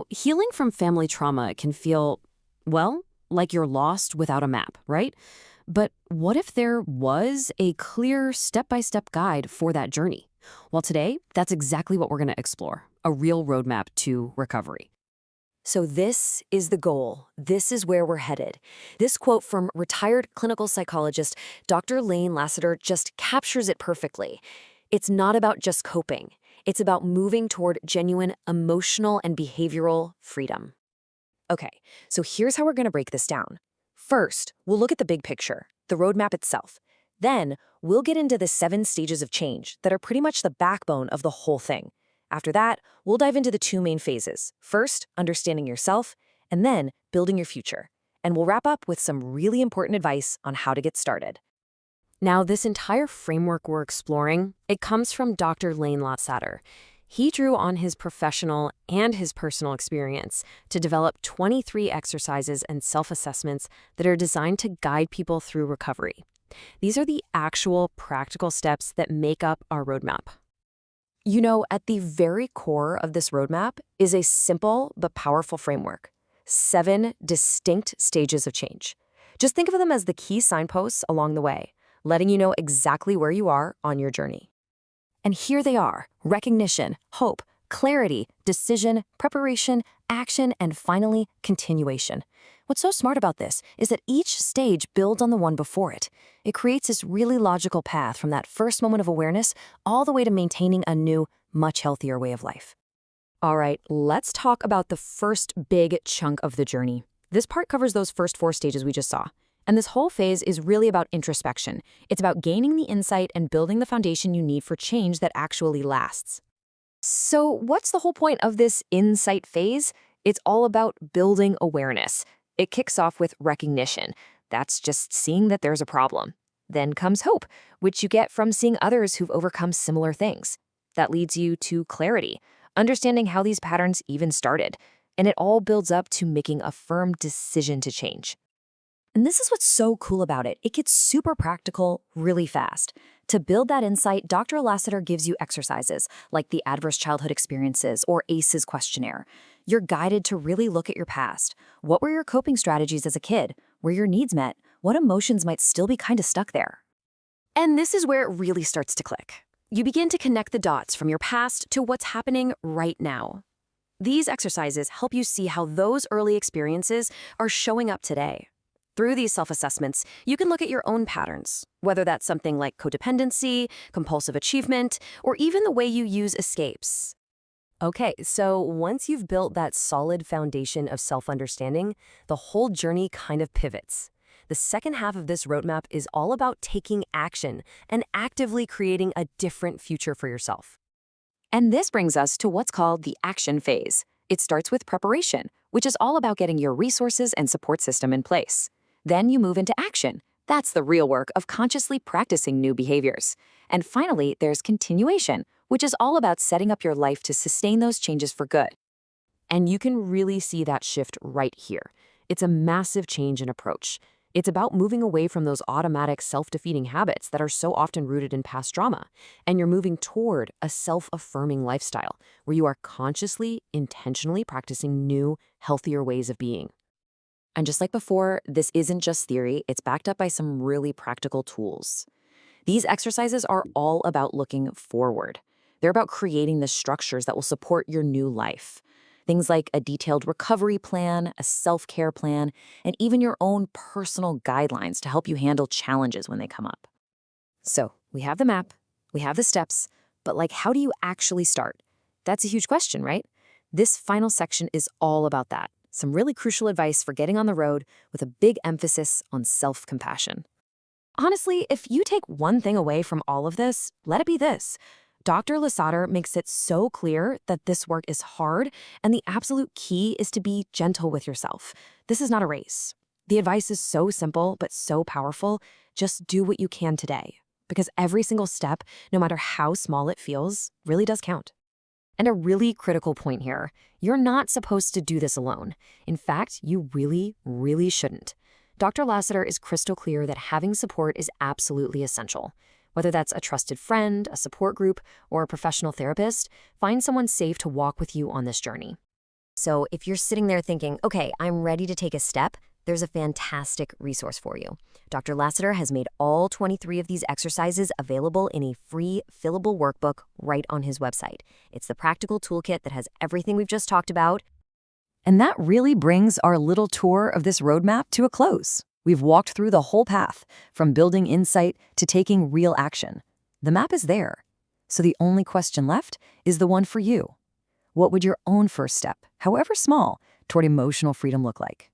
Healing from family trauma can feel, well, like you're lost without a map, right? But what if there was a clear step-by-step guide for that journey? Well, today, that's exactly what we're going to explore, a real roadmap to recovery. So this is the goal. This is where we're headed. This quote from retired clinical psychologist Dr. Lane Lassiter just captures it perfectly. It's not about just coping. It's about moving toward genuine emotional and behavioral freedom. Okay, so here's how we're going to break this down. First, we'll look at the big picture, the roadmap itself. Then, we'll get into the 7 stages of change that are pretty much the backbone of the whole thing. After that, we'll dive into the 2 main phases. First, understanding yourself, and then building your future. And we'll wrap up with some really important advice on how to get started. Now, this entire framework we're exploring, it comes from Dr. Lane Lassiter. He drew on his professional and his personal experience to develop 23 exercises and self-assessments that are designed to guide people through recovery. These are the actual practical steps that make up our roadmap. At the very core of this roadmap is a simple but powerful framework. 7 distinct stages of change. Just think of them as the key signposts along the way, letting you know exactly where you are on your journey. And here they are: recognition, hope, clarity, decision, preparation, action, and finally, continuation. What's so smart about this is that each stage builds on the one before it. It creates this really logical path from that first moment of awareness all the way to maintaining a new, much healthier way of life. All right, let's talk about the first big chunk of the journey. This part covers those first 4 stages we just saw. And this whole phase is really about introspection. It's about gaining the insight and building the foundation you need for change that actually lasts. So what's the whole point of this insight phase? It's all about building awareness. It kicks off with recognition. That's just seeing that there's a problem. Then comes hope, which you get from seeing others who've overcome similar things. That leads you to clarity, understanding how these patterns even started. And it all builds up to making a firm decision to change. And this is what's so cool about it. It gets super practical really fast. To build that insight, Dr. Lassiter gives you exercises like the Adverse Childhood Experiences or ACEs questionnaire. You're guided to really look at your past. What were your coping strategies as a kid? Were your needs met? What emotions might still be kind of stuck there? And this is where it really starts to click. You begin to connect the dots from your past to what's happening right now. These exercises help you see how those early experiences are showing up today. Through these self-assessments, you can look at your own patterns, whether that's something like codependency, compulsive achievement, or even the way you use escapes. Okay, so once you've built that solid foundation of self-understanding, the whole journey kind of pivots. The second half of this roadmap is all about taking action and actively creating a different future for yourself. And this brings us to what's called the action phase. It starts with preparation, which is all about getting your resources and support system in place. Then you move into action. That's the real work of consciously practicing new behaviors. And finally, there's continuation, which is all about setting up your life to sustain those changes for good. And you can really see that shift right here. It's a massive change in approach. It's about moving away from those automatic self-defeating habits that are so often rooted in past trauma. And you're moving toward a self-affirming lifestyle where you are consciously, intentionally practicing new, healthier ways of being. And just like before, this isn't just theory, it's backed up by some really practical tools. These exercises are all about looking forward. They're about creating the structures that will support your new life. Things like a detailed recovery plan, a self-care plan, and even your own personal guidelines to help you handle challenges when they come up. So we have the map, we have the steps, but how do you actually start? That's a huge question, right? This final section is all about that. Some really crucial advice for getting on the road with a big emphasis on self-compassion. Honestly, if you take one thing away from all of this, let it be this. Dr. Lassiter makes it so clear that this work is hard, and the absolute key is to be gentle with yourself. This is not a race. The advice is so simple, but so powerful. Just do what you can today, because every single step, no matter how small it feels, really does count. And a really critical point here, you're not supposed to do this alone. In fact, you really, really shouldn't. Dr. Lassiter is crystal clear that having support is absolutely essential. Whether that's a trusted friend, a support group, or a professional therapist, find someone safe to walk with you on this journey. So if you're sitting there thinking, okay, I'm ready to take a step, there's a fantastic resource for you. Dr. Lassiter has made all 23 of these exercises available in a free fillable workbook right on his website. It's the practical toolkit that has everything we've just talked about. And that really brings our little tour of this roadmap to a close. We've walked through the whole path, from building insight to taking real action. The map is there. So the only question left is the one for you. What would your own first step, however small, toward emotional freedom look like?